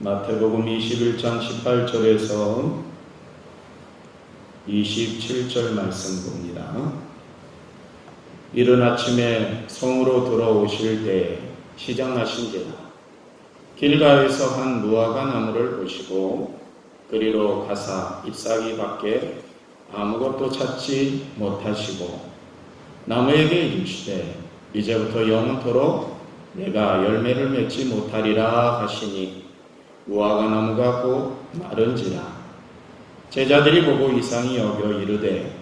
마태복음 21장 18절에서 27절 말씀 봅니다. 이른 아침에 성으로 들어오실 때 시장하신지라 길가에서 한 무화과 나무를 보시고 그리로 가사 잎사귀 밖에 아무것도 찾지 못하시고 나무에게 이르시되 이제부터 영원토록 내가 열매를 맺지 못하리라 하시니 무화과 나무가 곧 마른지라. 제자들이 보고 이상히 여겨 이르되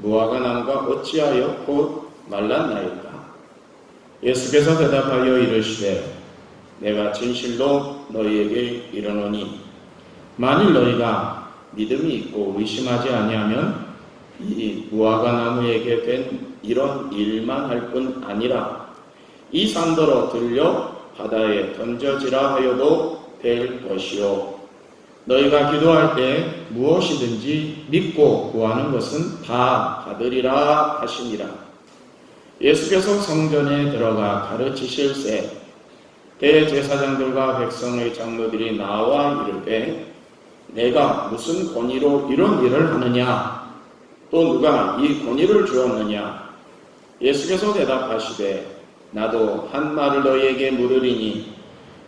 무화과 나무가 어찌하여 곧 말랐나이까? 예수께서 대답하여 이르시되 내가 진실로 너희에게 이르노니 만일 너희가 믿음이 있고 의심하지 아니하면 이 무화과 나무에게 된 이런 일만 할 뿐 아니라 이 산더러 들려 바다에 던져지라 하여도 될 것이요 너희가 기도할 때 무엇이든지 믿고 구하는 것은 다 받으리라 하시니라. 예수께서 성전에 들어가 가르치실새 대제사장들과 백성의 장로들이 나와 이르되 내가 무슨 권위로 이런 일을 하느냐 또 누가 이 권위를 주었느냐. 예수께서 대답하시되 나도 한 말을 너희에게 물으리니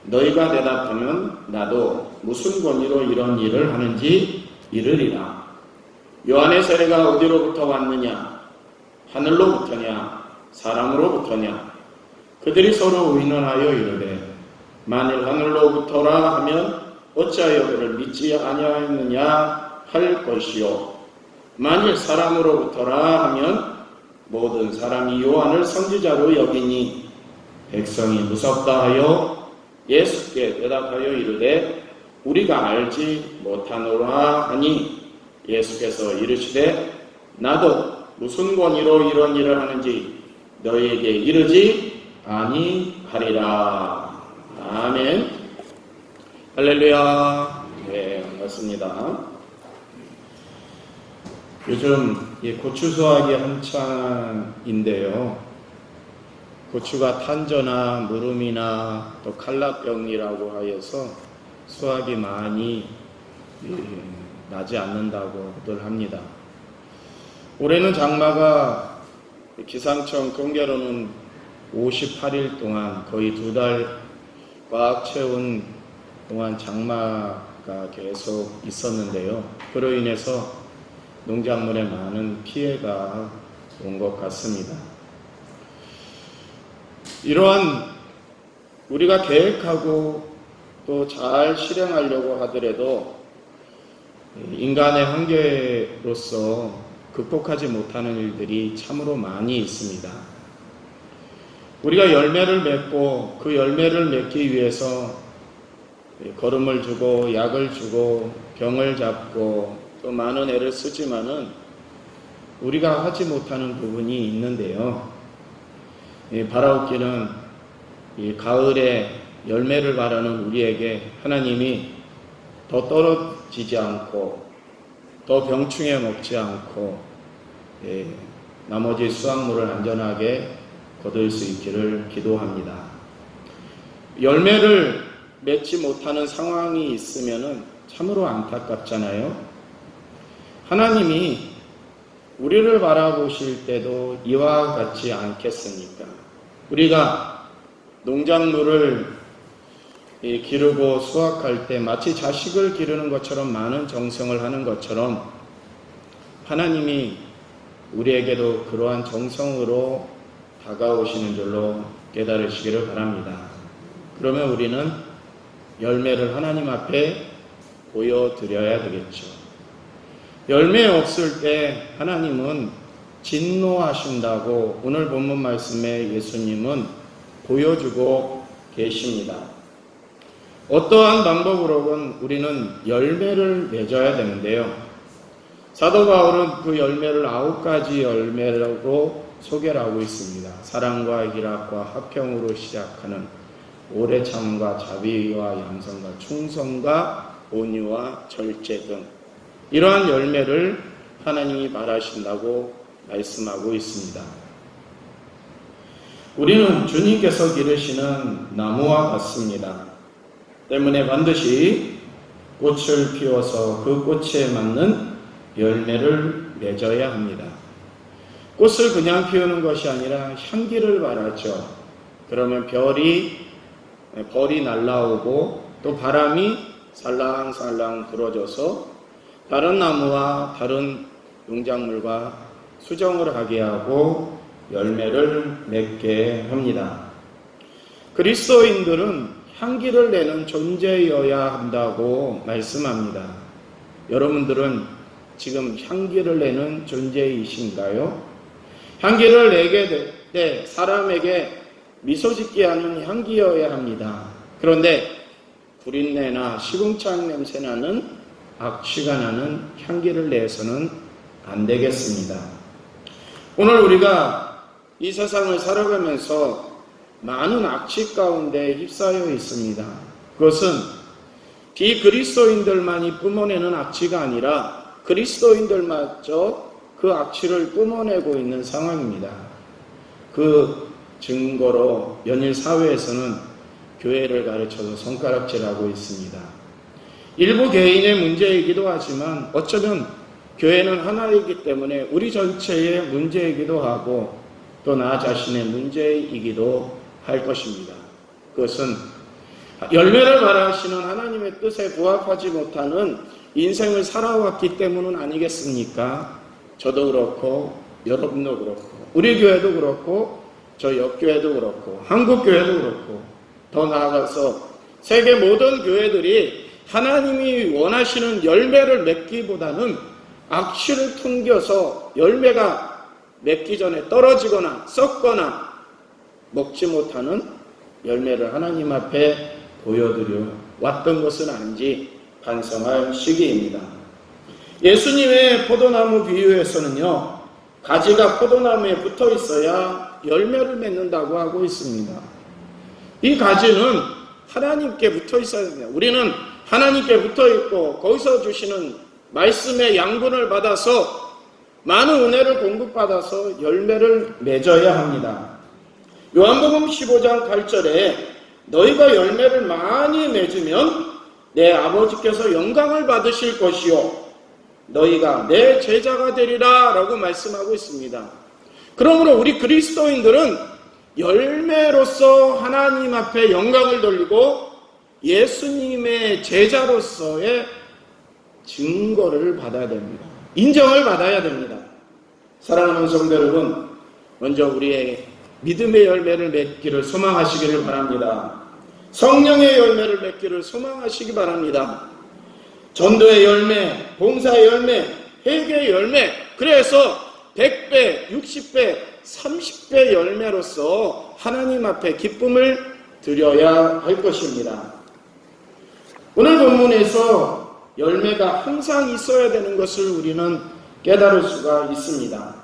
너희가 대답하면 나도 무슨 권위로 이런 일을 하는지 이르리라. 요한의 세례가 어디로부터 왔느냐? 하늘로부터냐? 사람으로부터냐? 그들이 서로 의논하여 이르되 만일 하늘로부터라 하면 어찌하여 그를 믿지 아니하였느냐 할 것이요 만일 사람으로부터라 하면 모든 사람이 요한을 선지자로 여기니 백성이 무섭다 하여 예수께 대답하여 이르되 우리가 알지 못하노라 하니 예수께서 이르시되 나도 무슨 권위로 이런 일을 하는지 너희에게 이르지 아니하리라. 아멘. 할렐루야. 네, 반갑습니다. 요즘 고추 수확이 한창인데요. 고추가 탄저나 무름이나 또 칼라병이라고 하여서 수확이 많이 나지 않는다고들 합니다. 올해는 장마가 기상청 통계로는 58일 동안 거의 2달 꽉 채운 동안 장마가 계속 있었는데요. 그로 인해서 농작물에 많은 피해가 온 것 같습니다. 이러한 우리가 계획하고 또 잘 실행하려고 하더라도 인간의 한계로서 극복하지 못하는 일들이 참으로 많이 있습니다. 우리가 열매를 맺고 그 열매를 맺기 위해서 거름을 주고 약을 주고 병을 잡고 또 많은 애를 쓰지만은 우리가 하지 못하는 부분이 있는데요. 바라옵기는 가을에 열매를 바라는 우리에게 하나님이 더 떨어지지 않고 더 병충해 먹지 않고 나머지 수확물을 안전하게 거둘 수 있기를 기도합니다. 열매를 맺지 못하는 상황이 있으면 참으로 안타깝잖아요. 하나님이 우리를 바라보실 때도 이와 같지 않겠습니까? 우리가 농작물을 기르고 수확할 때 마치 자식을 기르는 것처럼 많은 정성을 하는 것처럼 하나님이 우리에게도 그러한 정성으로 다가오시는 줄로 깨달으시기를 바랍니다. 그러면 우리는 열매를 하나님 앞에 보여드려야 되겠죠. 열매 없을 때 하나님은 진노하신다고 오늘 본문 말씀에 예수님은 보여주고 계십니다. 어떠한 방법으로건 우리는 열매를 맺어야 되는데요. 사도 바울은 그 열매를 9가지 열매라고 소개를 하고 있습니다. 사랑과 희락과 화평으로 시작하는 오래 참과 자비와 양선과 충성과 온유와 절제 등 이러한 열매를 하나님이 바라신다고 말씀하고 있습니다. 우리는 주님께서 기르시는 나무와 같습니다. 때문에 반드시 꽃을 피워서 그 꽃에 맞는 열매를 맺어야 합니다. 꽃을 그냥 피우는 것이 아니라 향기를 발하죠. 그러면 벌이 날아오고 또 바람이 살랑살랑 불어줘서 다른 나무와 다른 농작물과 수정을 하게 하고 열매를 맺게 합니다. 그리스도인들은 향기를 내는 존재여야 한다고 말씀합니다. 여러분들은 지금 향기를 내는 존재이신가요? 향기를 내게 될 때 사람에게 미소 짓게 하는 향기여야 합니다. 그런데 구린내나 시궁창 냄새나는 악취가 나는 향기를 내서는 안 되겠습니다. 오늘 우리가 이 세상을 살아가면서 많은 악취 가운데 휩싸여 있습니다. 그것은 비그리스도인들만이 뿜어내는 악취가 아니라 그리스도인들마저 그 악취를 뿜어내고 있는 상황입니다. 그 증거로 연일 사회에서는 교회를 가르쳐서 손가락질하고 있습니다. 일부 개인의 문제이기도 하지만 어쩌면 교회는 하나이기 때문에 우리 전체의 문제이기도 하고 또 나 자신의 문제이기도 할 것입니다. 그것은 열매를 발하시는 하나님의 뜻에 부합하지 못하는 인생을 살아왔기 때문은 아니겠습니까? 저도 그렇고 여러분도 그렇고 우리 교회도 그렇고 저 옆교회도 그렇고 한국교회도 그렇고 더 나아가서 세계 모든 교회들이 하나님이 원하시는 열매를 맺기보다는 악취를 풍겨서 열매가 맺기 전에 떨어지거나 썩거나 먹지 못하는 열매를 하나님 앞에 보여드려 왔던 것은 아닌지 반성할 시기입니다. 예수님의 포도나무 비유에서는요, 가지가 포도나무에 붙어 있어야 열매를 맺는다고 하고 있습니다. 이 가지는 하나님께 붙어 있어야 됩니다. 우리는 하나님께 붙어 있고 거기서 주시는 말씀의 양분을 받아서 많은 은혜를 공급받아서 열매를 맺어야 합니다. 요한복음 15장 8절에 너희가 열매를 많이 맺으면 내 아버지께서 영광을 받으실 것이요 너희가 내 제자가 되리라 라고 말씀하고 있습니다. 그러므로 우리 그리스도인들은 열매로서 하나님 앞에 영광을 돌리고 예수님의 제자로서의 증거를 받아야 됩니다. 인정을 받아야 됩니다. 사랑하는 성도 여러분, 먼저 우리의 믿음의 열매를 맺기를 소망하시기를 바랍니다. 성령의 열매를 맺기를 소망하시기 바랍니다. 전도의 열매, 봉사의 열매, 회개의 열매, 그래서 100배, 60배, 30배 열매로서 하나님 앞에 기쁨을 드려야 할 것입니다. 오늘 본문에서 열매가 항상 있어야 되는 것을 우리는 깨달을 수가 있습니다.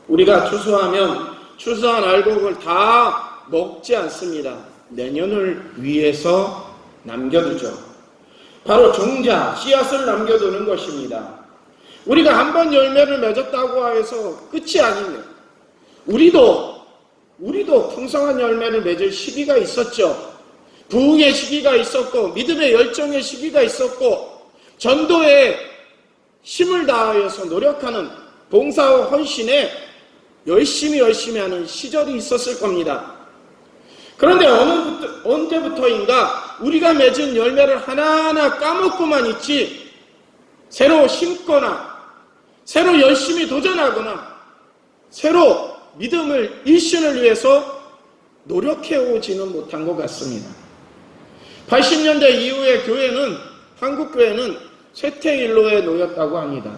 우리가 추수하면 추수한 알곡을 다 먹지 않습니다. 내년을 위해서 남겨두죠. 바로 종자, 씨앗을 남겨두는 것입니다. 우리가 한 번 열매를 맺었다고 해서 끝이 아닙니다. 우리도 풍성한 열매를 맺을 시기가 있었죠. 부흥의 시기가 있었고 믿음의 열정의 시기가 있었고 전도에 힘을 다하여서 노력하는 봉사와 헌신에 열심히 하는 시절이 있었을 겁니다. 그런데 언제부터인가 우리가 맺은 열매를 하나하나 까먹고만 있지 새로 심거나 새로 열심히 도전하거나 새로 믿음을 일신을 위해서 노력해오지는 못한 것 같습니다. 80년대 이후의 한국교회는 쇠퇴일로에 놓였다고 합니다.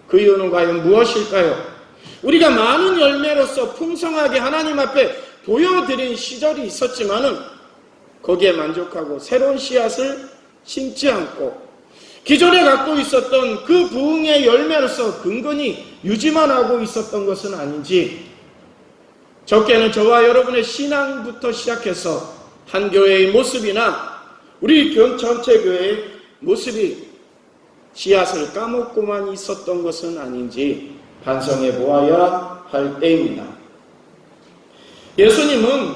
그 이유는 과연 무엇일까요? 우리가 많은 열매로서 풍성하게 하나님 앞에 보여드린 시절이 있었지만은 거기에 만족하고 새로운 씨앗을 심지 않고 기존에 갖고 있었던 그 부흥의 열매로서 근근히 유지만 하고 있었던 것은 아닌지 적게는 저와 여러분의 신앙부터 시작해서 한 교회의 모습이나 우리 전체 교회의 모습이 씨앗을 까먹고만 있었던 것은 아닌지 반성해 보아야 할 때입니다. 예수님은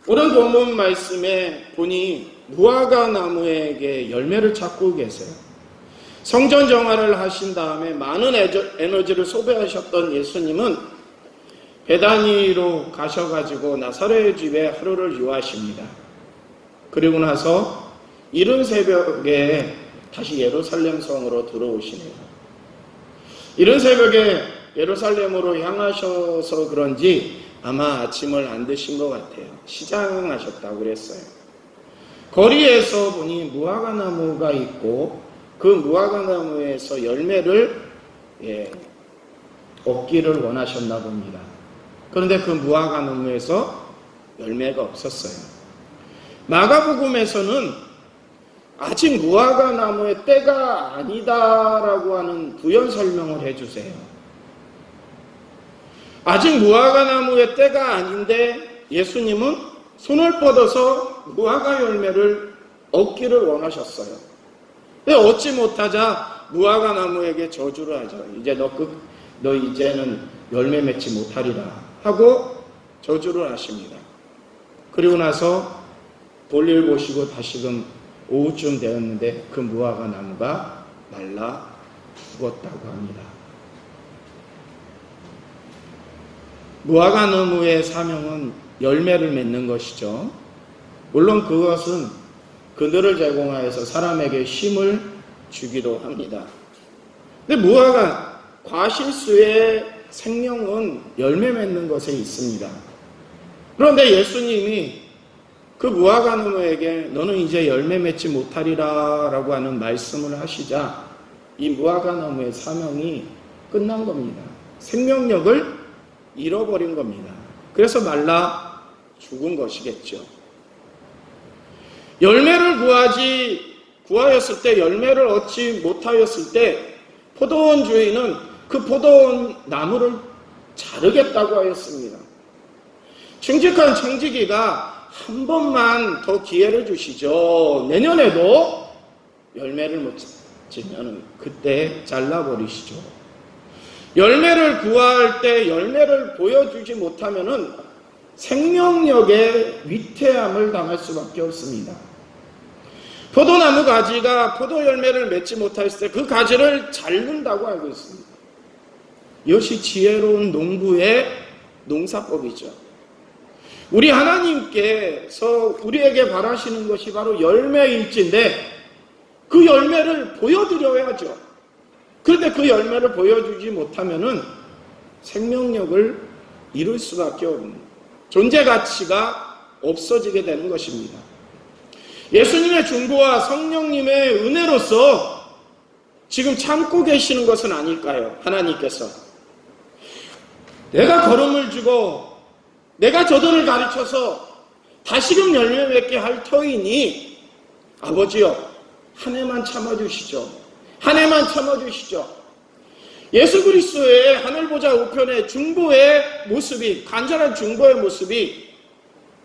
오늘 본문 말씀에 보니 무화과 나무에게 열매를 찾고 계세요. 성전 정화를 하신 다음에 많은 에너지를 소비하셨던 예수님은 베다니로 가셔가지고 나사렛 집에 하루를 유하십니다. 그리고 나서 이른 새벽에 다시 예루살렘 성으로 들어오시네요. 이른 새벽에 예루살렘으로 향하셔서 그런지 아마 아침을 안 드신 것 같아요. 시장하셨다고 그랬어요. 거리에서 보니 무화과 나무가 있고 그 무화과 나무에서 열매를 얻기를 원하셨나 봅니다. 그런데 그 무화과 나무에서 열매가 없었어요. 마가복음에서는 아직 무화과 나무의 때가 아니다라고 하는 부연 설명을 해주세요. 아직 무화과 나무의 때가 아닌데 예수님은 손을 뻗어서 무화과 열매를 얻기를 원하셨어요. 근데 얻지 못하자 무화과 나무에게 저주를 하죠. 이제 너 이제는 열매 맺지 못하리라 하고 저주를 하십니다. 그리고 나서 볼일 보시고 다시금 오후쯤 되었는데 그 무화과 나무가 말라 죽었다고 합니다. 무화과 나무의 사명은 열매를 맺는 것이죠. 물론 그것은 그늘을 제공하여서 사람에게 힘을 주기도 합니다. 근데 무화과 과실수의 생명은 열매 맺는 것에 있습니다. 그런데 예수님이 그 무화과 나무에게 너는 이제 열매 맺지 못하리라 라고 하는 말씀을 하시자 이 무화과 나무의 사명이 끝난 겁니다. 생명력을 잃어버린 겁니다. 그래서 말라 죽은 것이겠죠. 열매를 구하였을 때 열매를 얻지 못하였을 때 포도원 주인은 그 포도원 나무를 자르겠다고 하였습니다. 충직한 청지기가 한 번만 더 기회를 주시죠. 내년에도 열매를 못 지면 그때 잘라버리시죠. 열매를 구할 때 열매를 보여주지 못하면은 생명력의 위태함을 당할 수밖에 없습니다. 포도나무 가지가 포도 열매를 맺지 못했을 때 그 가지를 자른다고 알고 있습니다. 이것이 지혜로운 농부의 농사법이죠. 우리 하나님께서 우리에게 바라시는 것이 바로 열매일지인데 그 열매를 보여드려야죠. 그런데 그 열매를 보여주지 못하면은 생명력을 잃을 수밖에 없는 존재 가치가 없어지게 되는 것입니다. 예수님의 중보와 성령님의 은혜로서 지금 참고 계시는 것은 아닐까요? 하나님께서 내가 걸음을 주고 내가 저들을 가르쳐서 다시금 열매 맺게 할 터이니 아버지여 한 해만 참아주시죠. 한 해만 참아주시죠. 예수 그리스도의 하늘보좌 우편의 중보의 모습이 간절한 중보의 모습이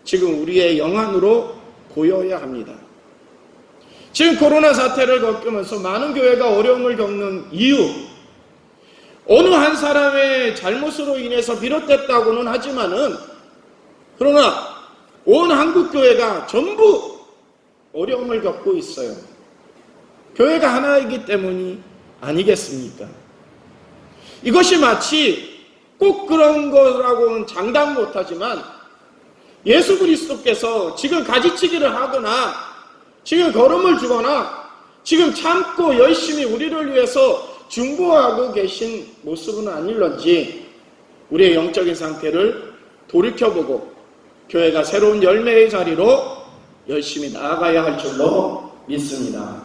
지금 우리의 영안으로 보여야 합니다. 지금 코로나 사태를 겪으면서 많은 교회가 어려움을 겪는 이유 어느 한 사람의 잘못으로 인해서 비롯됐다고는 하지만은 그러나 온 한국교회가 전부 어려움을 겪고 있어요. 교회가 하나이기 때문이 아니겠습니까? 이것이 마치 꼭 그런 거라고는 장담 못하지만 예수 그리스도께서 지금 가지치기를 하거나 지금 걸음을 주거나 지금 참고 열심히 우리를 위해서 중보하고 계신 모습은 아닐런지 우리의 영적인 상태를 돌이켜보고 교회가 새로운 열매의 자리로 열심히 나아가야 할 줄로 믿습니다.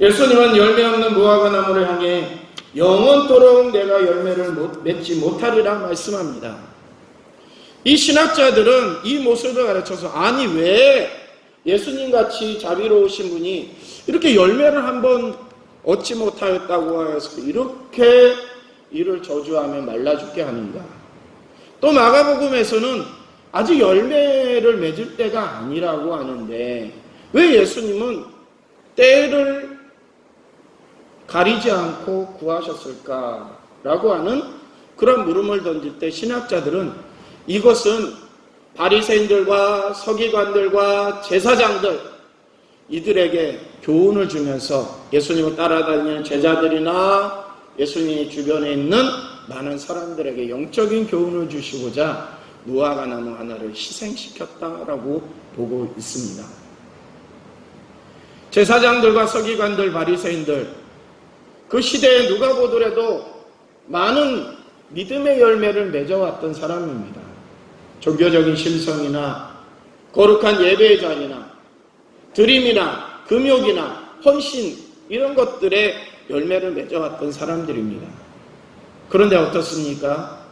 예수님은 열매 없는 무화과 나무를 향해 영원토록 내가 열매를 맺지 못하리라 말씀합니다. 이 신학자들은 이 모습을 가르쳐서 아니 왜 예수님같이 자비로우신 분이 이렇게 열매를 한번 얻지 못하였다고 하여서 이렇게 이를 저주하며 말라 죽게 하는가. 또 마가복음에서는 아직 열매를 맺을 때가 아니라고 하는데 왜 예수님은 때를 가리지 않고 구하셨을까라고 하는 그런 물음을 던질 때 신학자들은 이것은 바리새인들과 서기관들과 제사장들 이들에게 교훈을 주면서 예수님을 따라다니는 제자들이나 예수님 주변에 있는 많은 사람들에게 영적인 교훈을 주시고자 무화과 나무 하나를 희생시켰다라고 보고 있습니다. 제사장들과 서기관들, 바리새인들, 그 시대에 누가 보더라도 많은 믿음의 열매를 맺어왔던 사람입니다. 종교적인 심성이나 거룩한 예배의 자리나 드림이나 금욕이나 헌신 이런 것들의 열매를 맺어왔던 사람들입니다. 그런데 어떻습니까?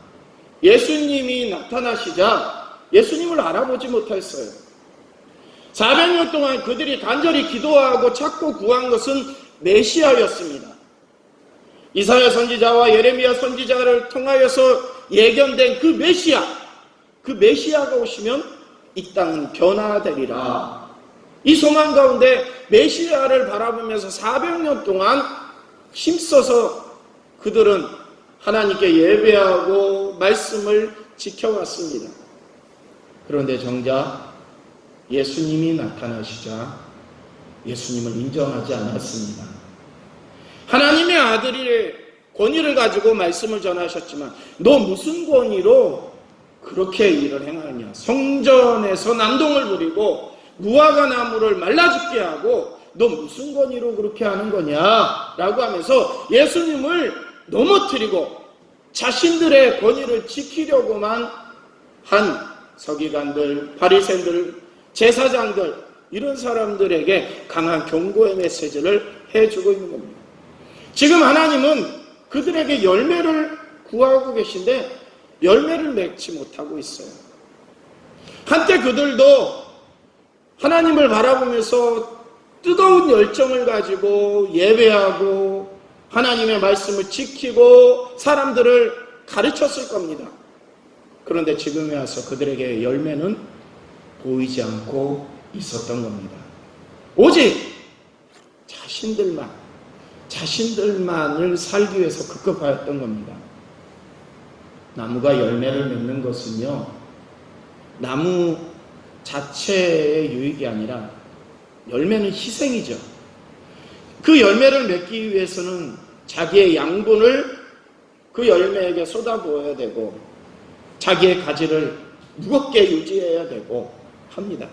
예수님이 나타나시자 예수님을 알아보지 못했어요. 400년 동안 그들이 간절히 기도하고 찾고 구한 것은 메시아였습니다. 이사야 선지자와 예레미야 선지자를 통하여서 예견된 그 메시아가 오시면 이 땅은 변화되리라. 이 소망 가운데 메시아를 바라보면서 400년 동안 힘써서 그들은 하나님께 예배하고 말씀을 지켜왔습니다. 그런데 정작 예수님이 나타나시자 예수님을 인정하지 않았습니다. 하나님의 아들의 권위를 가지고 말씀을 전하셨지만 너 무슨 권위로 그렇게 일을 행하느냐. 성전에서 난동을 부리고 무화과 나무를 말라 죽게 하고 너 무슨 권위로 그렇게 하는 거냐 라고 하면서 예수님을 넘어뜨리고 자신들의 권위를 지키려고만 한 서기관들, 바리새인들, 제사장들 이런 사람들에게 강한 경고의 메시지를 해주고 있는 겁니다. 지금 하나님은 그들에게 열매를 구하고 계신데 열매를 맺지 못하고 있어요. 한때 그들도 하나님을 바라보면서 뜨거운 열정을 가지고 예배하고 하나님의 말씀을 지키고 사람들을 가르쳤을 겁니다. 그런데 지금에 와서 그들에게 열매는 보이지 않고 있었던 겁니다. 오직 자신들만을 살기 위해서 급급하였던 겁니다. 나무가 열매를 맺는 것은요, 나무 자체의 유익이 아니라 열매는 희생이죠. 그 열매를 맺기 위해서는 자기의 양분을 그 열매에게 쏟아부어야 되고 자기의 가지를 무겁게 유지해야 되고 합니다.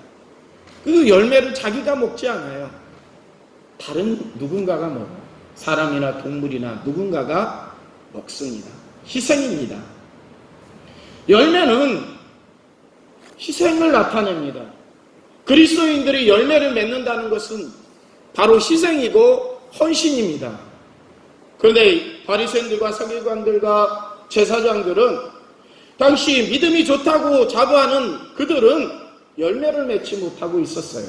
그 열매를 자기가 먹지 않아요. 다른 누군가가 먹어요. 사람이나 동물이나 누군가가 먹습니다. 희생입니다. 열매는 희생을 나타냅니다. 그리스도인들이 열매를 맺는다는 것은 바로 희생이고 헌신입니다. 그런데 바리새인들과 서기관들과 제사장들은 당시 믿음이 좋다고 자부하는 그들은 열매를 맺지 못하고 있었어요.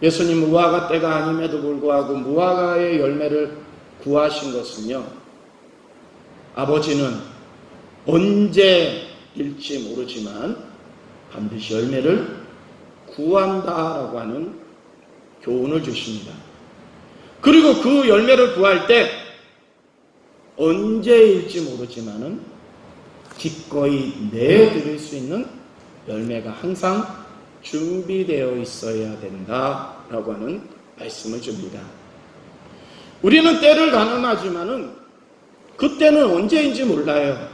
예수님 무화과 때가 아님에도 불구하고 무화과의 열매를 구하신 것은요, 아버지는 언제일지 모르지만 반드시 열매를 구한다라고 하는 교훈을 주십니다. 그리고 그 열매를 구할 때 언제일지 모르지만은 기꺼이 내드릴 수 있는 열매가 항상 준비되어 있어야 된다라고 하는 말씀을 줍니다. 우리는 때를 가늠하지만은 그 때는 언제인지 몰라요.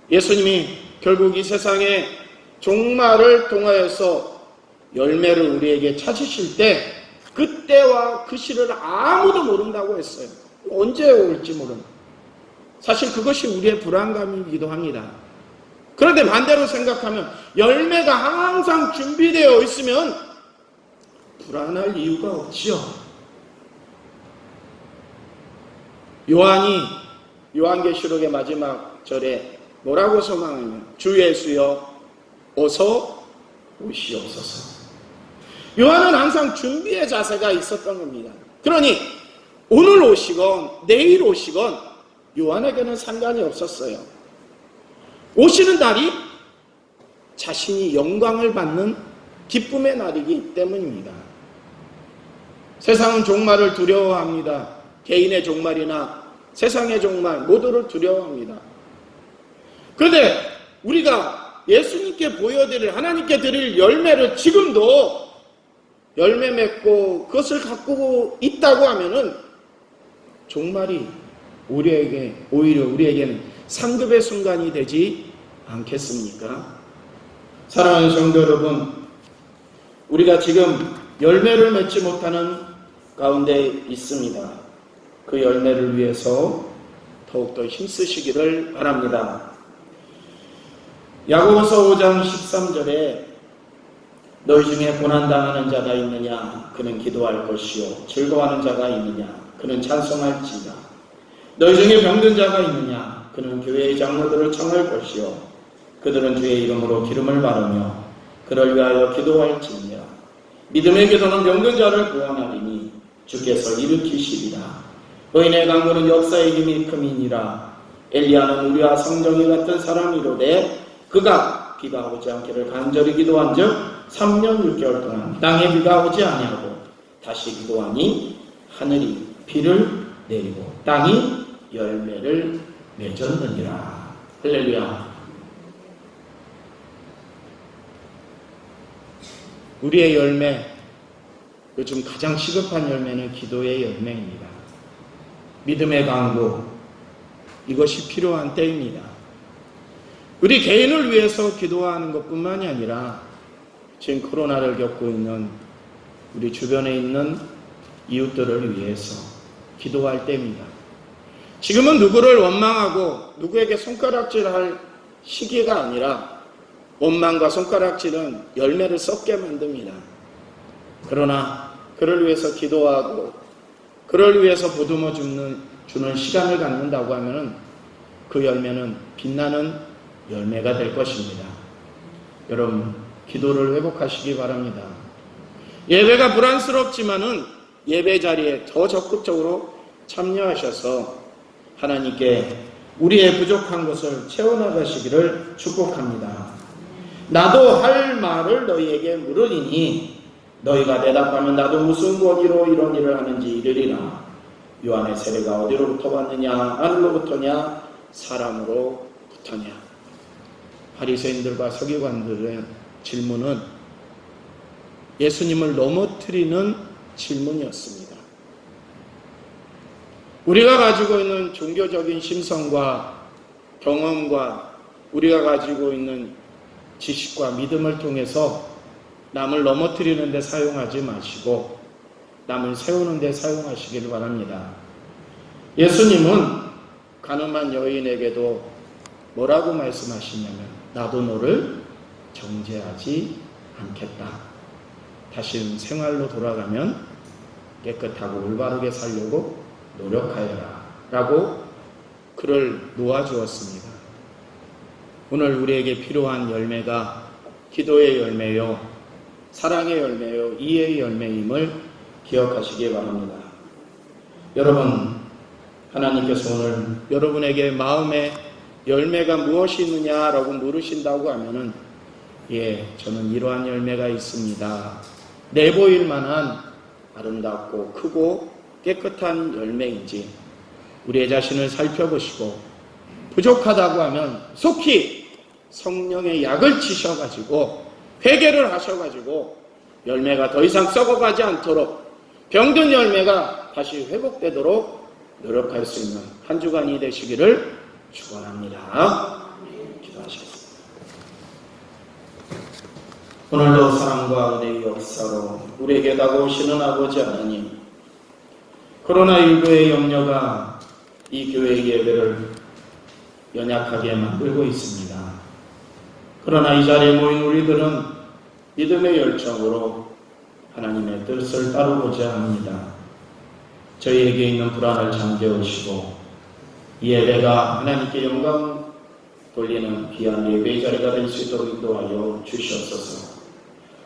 예수님이 결국 이 세상에 종말을 통하여서 열매를 우리에게 찾으실 때 그때와 그 시를 아무도 모른다고 했어요. 언제 올지 모릅니다. 사실 그것이 우리의 불안감이기도 합니다. 그런데 반대로 생각하면 열매가 항상 준비되어 있으면 불안할 이유가 없지요. 요한이 요한계시록의 마지막 절에 뭐라고 소망하냐? 주 예수여 어서 오시옵소서. 요한은 항상 준비의 자세가 있었던 겁니다. 그러니 오늘 오시건 내일 오시건 요한에게는 상관이 없었어요. 오시는 날이 자신이 영광을 받는 기쁨의 날이기 때문입니다. 세상은 종말을 두려워합니다. 개인의 종말이나 세상의 종말 모두를 두려워합니다. 그런데 우리가 예수님께 보여드릴, 하나님께 드릴 열매를 지금도 열매 맺고 그것을 가꾸고 있다고 하면은 종말이 오히려 우리에게는 상급의 순간이 되지 않겠습니까? 사랑하는 성도 여러분, 우리가 지금 열매를 맺지 못하는 가운데 있습니다. 그 열매를 위해서 더욱더 힘쓰시기를 바랍니다. 야고보서 5장 13절에 너희 중에 고난당하는 자가 있느냐? 그는 기도할 것이요. 즐거워하는 자가 있느냐? 그는 찬송할지니라. 너희 중에 병든 자가 있느냐? 그는 교회의 장로들을 청할 것이요. 그들은 주의 이름으로 기름을 바르며 그를 위하여 기도할지니라. 믿음의 기도는 병든 자를 구원하리니 주께서 일으키시리라. 의인의 강구는 역사의 힘이 큼이니라. 엘리야는 우리와 성정이 같은 사람이로되 그가 비가 오지 않기를 간절히 기도한 즉 3년 6개월 동안 땅에 비가 오지 아니하고 다시 기도하니 하늘이 비를 내리고 땅이 열매를 맺었느니라. 할렐루야. 우리의 열매, 요즘 가장 시급한 열매는 기도의 열매입니다. 믿음의 강구, 이것이 필요한 때입니다. 우리 개인을 위해서 기도하는 것뿐만이 아니라 지금 코로나를 겪고 있는 우리 주변에 있는 이웃들을 위해서 기도할 때입니다. 지금은 누구를 원망하고 누구에게 손가락질할 시기가 아니라 원망과 손가락질은 열매를 썩게 만듭니다. 그러나 그를 위해서 기도하고 그를 위해서 보듬어 주는 시간을 갖는다고 하면 그 열매는 빛나는 열매가 될 것입니다. 여러분, 기도를 회복하시기 바랍니다. 예배가 불안스럽지만은 예배 자리에 더 적극적으로 참여하셔서 하나님께 우리의 부족한 것을 채워나가시기를 축복합니다. 나도 할 말을 너희에게 물으리니 너희가 대답하면 나도 무슨 권위로 이런 일을 하는지 이르리라. 요한의 세례가 어디로부터 왔느냐? 하늘로부터냐? 사람으로부터냐? 바리새인들과 서기관들의 질문은 예수님을 넘어뜨리는 질문이었습니다. 우리가 가지고 있는 종교적인 심성과 경험과 우리가 가지고 있는 지식과 믿음을 통해서 남을 넘어뜨리는 데 사용하지 마시고 남을 세우는 데 사용하시길 바랍니다. 예수님은 가늠한 여인에게도 뭐라고 말씀하시냐면 나도 너를 정죄하지 않겠다. 다시 생활로 돌아가면 깨끗하고 올바르게 살려고 노력하여라 라고 그를 놓아주었습니다. 오늘 우리에게 필요한 열매가 기도의 열매요, 사랑의 열매요, 이해의 열매임을 기억하시기 바랍니다. 여러분, 하나님께서 오늘 여러분에게 마음의 열매가 무엇이 있느냐라고 물으신다고 하면은 저는 이러한 열매가 있습니다. 내보일 만한 아름답고 크고 깨끗한 열매인지 우리의 자신을 살펴보시고 부족하다고 하면 속히 성령의 약을 치셔가지고 회개를 하셔가지고 열매가 더 이상 썩어가지 않도록 병든 열매가 다시 회복되도록 노력할 수 있는 한 주간이 되시기를 축원합니다. 기도하시겠습니다. 오늘도 사랑과 은혜의 역사로 우리에게 다가오시는 아버지 하나님, 코로나19의 염려가 이 교회의 예배를 연약하게 만들고 있습니다. 그러나 이 자리에 모인 우리들은 믿음의 열정으로 하나님의 뜻을 따르고자 합니다. 저희에게 있는 불안을 잠재우시고 이 예배가 하나님께 영광 돌리는 귀한 예배의 자리가 될 수 있도록 인도하여 주시옵소서.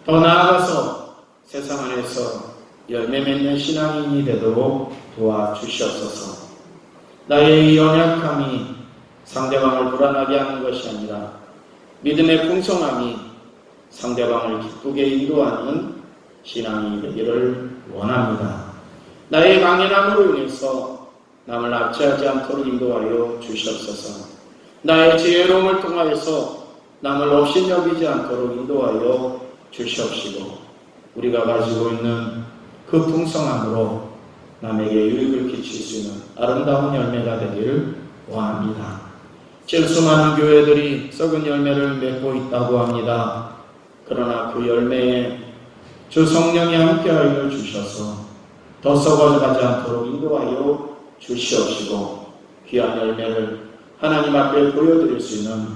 더 나아가서 세상 안에서 열매 맺는 신앙인이 되도록 도와주시옵소서. 나의 이 연약함이 상대방을 불안하게 하는 것이 아니라 믿음의 풍성함이 상대방을 기쁘게 인도하는 신앙이 되기를 원합니다. 나의 강인함으로 인해서 남을 압제하지 않도록 인도하여 주시옵소서. 나의 지혜로움을 통하여서 남을 업신여기지 않도록 인도하여 주시옵시고 우리가 가지고 있는 그 풍성함으로 남에게 유익을 끼칠 수 있는 아름다운 열매가 되기를 원합니다. 제일 수많은 교회들이 썩은 열매를 맺고 있다고 합니다. 그러나 그 열매에 주 성령이 함께하여 주셔서 더 썩어가지 않도록 인도하여 주시옵시고 귀한 열매를 하나님 앞에 보여드릴 수 있는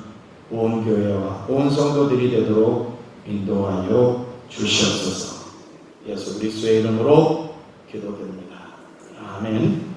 온 교회와 온 성도들이 되도록 인도하여 주시옵소서. 예수 그리스도의 이름으로 기도드립니다. 아멘.